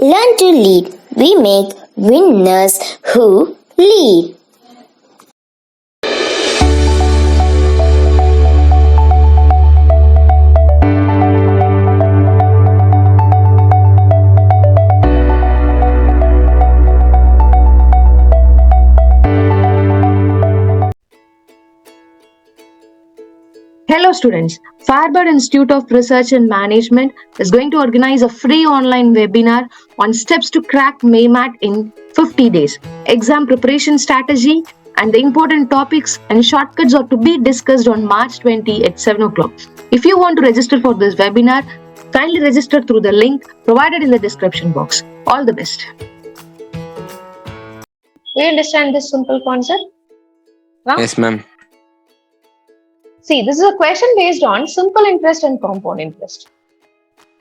Learn to lead. We make winners who lead. Hello students, FIREBIRD Institute of Research and Management is going to organize a free online webinar on steps to crack MAMAT in 50 days. Exam preparation strategy and the important topics and shortcuts are to be discussed on March 20 at 7 o'clock. If you want to register for this webinar, kindly register through the link provided in the description box. All the best. Do you understand this simple concept? Huh? Yes, ma'am. See, this is a question based on simple interest and compound interest.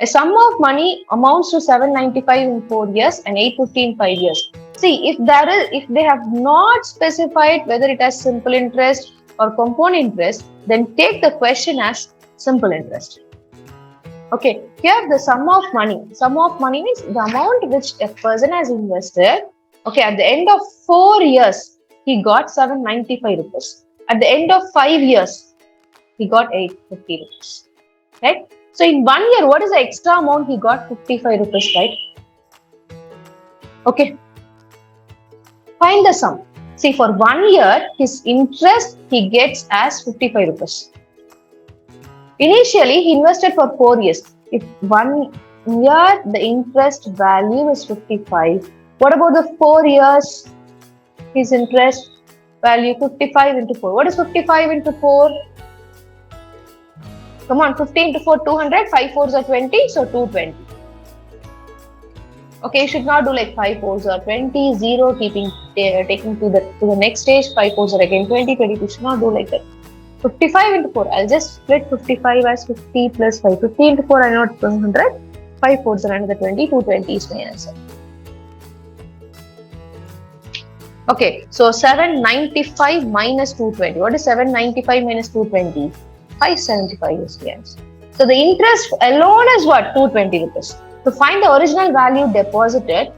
A sum of money amounts to 795 in 4 years and 850 in 5 years. See, if they have not specified whether it has simple interest or compound interest, then take the question as simple interest. Okay, here the sum of money. Sum of money means the amount which a person has invested. Okay, at the end of 4 years, he got 795 rupees. At the end of 5 years, he got 850 rupees, right? So in 1 year, what is the extra amount he got? 55 rupees, right? Okay. Find the sum. See, for 1 year, his interest he gets as 55 rupees. Initially, he invested for 4 years. If 1 year, the interest value is 55. What about the 4 years? His interest value 55 into 4. What is 55 into 4? Come on, 50 into 4, 200, 5 4s are 20, so 220. Okay, you should not do like 5 4s are 20, 0, taking to the next stage, 5 4s are again 20, 22, you should not do like that. 55 into 4, I'll just split 55 as 50 plus 5. 50 into 4, I know it's 100, 5 4s are another 20, 220 is my answer. Okay, so 795 minus 220. What is 795 minus 220? 575 is the answer. So the interest alone is what? 220 rupees. To find the original value deposited,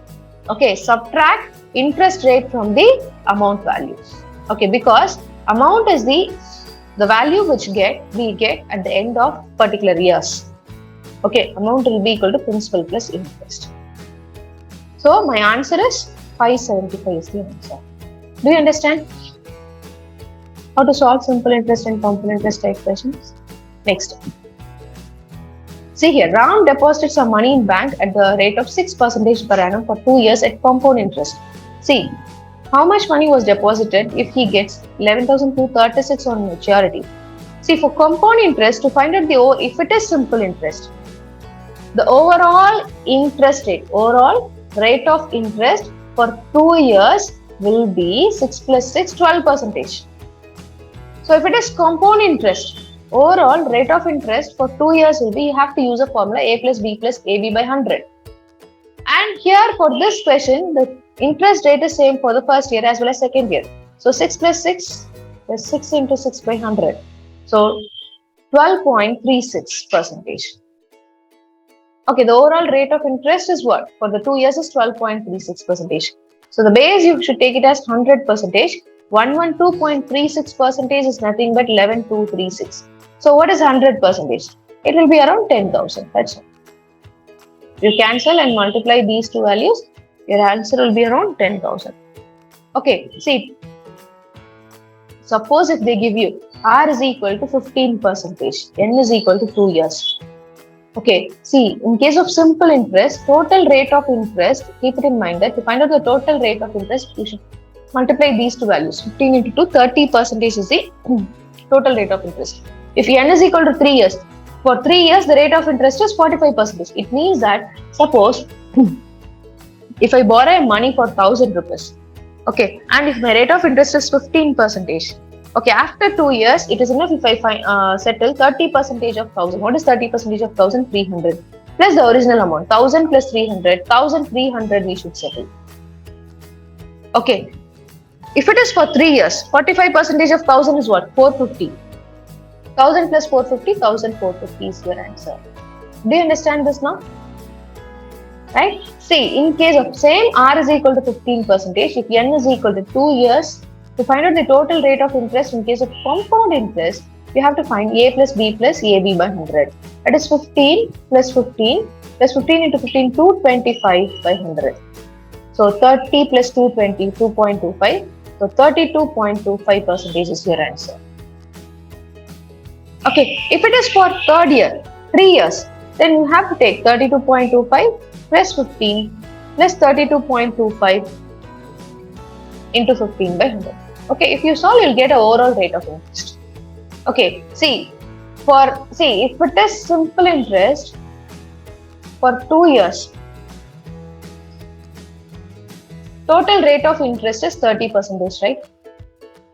okay, subtract interest rate from the amount value. Okay, because amount is the value which we get at the end of particular years. Okay, amount will be equal to principal plus interest. So my answer is 575 is the answer. Do you understand how to solve simple interest and compound interest type questions? Next. See here, Ram deposited some money in bank at the rate of 6% per annum for 2 years at compound interest. See, how much money was deposited if he gets 11,236 on maturity? See, for compound interest, to find out if it is simple interest, the overall interest rate, overall rate of interest for 2 years will be 6 plus 6, 12%. So if it is compound interest, overall rate of interest for 2 years will be, you have to use a formula A plus B plus AB by 100. And here for this question, the interest rate is same for the first year as well as second year. So 6 plus 6 is 6 into 6 by 100. So 12.36%. Okay, the overall rate of interest is what? For the 2 years is 12.36%. So the base you should take it as 100%. 112.36% is nothing but 11,236. So what is 100%? It will be around 10,000. That's all. You cancel and multiply these two values. Your answer will be around 10,000. Okay, see. Suppose if they give you R is equal to 15%, N is equal to 2 years. Okay, see, in case of simple interest, total rate of interest, keep it in mind that to find out the total rate of interest, you should multiply these two values. 15 into 2, 30% is the total rate of interest. If N is equal to 3 years, for 3 years, the rate of interest is 45%. It means that, suppose, if I borrow money for 1,000 rupees, okay, and if my rate of interest is 15%, okay, after 2 years, it is enough if I settle 30% of 1,000. What is 30% of 1,000? 300. Plus the original amount. 1,000 plus 300. 1,300 we should settle. Okay. If it is for 3 years, 45% of 1,000 is what? 450. 1,000 plus 450, 1,450 is your answer. Do you understand this now? right? See, in case of same R is equal to 15%, if N is equal to 2 years, to find out the total rate of interest in case of compound interest, you have to find A plus B plus AB by 100. That is 15 plus 15 plus 15 into 15, 225 by 100. So 30 plus 220, 2.25. So 32.25% is your answer. Okay, if it is for third year, 3 years, then you have to take 32.25 plus 15 plus 32.25 into 15 by 100. Okay, if you solve, you'll get an overall rate of interest. Okay, see, if it is simple interest for 2 years, total rate of interest is 30%, right?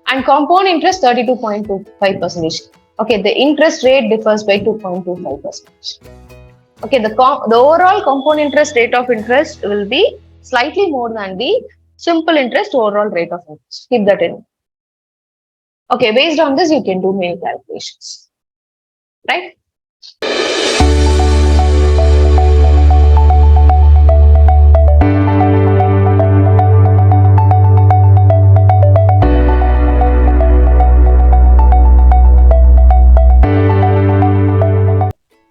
And compound interest 32.25%. Okay, the interest rate differs by 2.25%. Okay, the overall compound interest rate of interest will be slightly more than the simple interest overall rate of interest. Keep that in. Okay, based on this, you can do many calculations, right?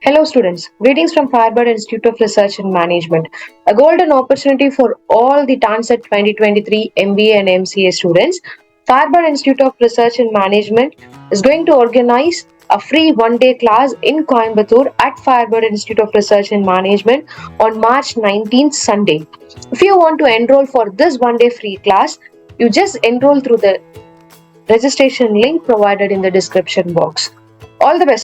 Hello students, greetings from FIREBIRD Institute of Research and Management. A golden opportunity for all the TANCET 2023 MBA and MCA students. FIREBIRD Institute of Research and Management is going to organize a free one-day class in Coimbatore at FIREBIRD Institute of Research and Management on March 19th, Sunday. If you want to enroll for this one-day free class, you just enroll through the registration link provided in the description box. All the best.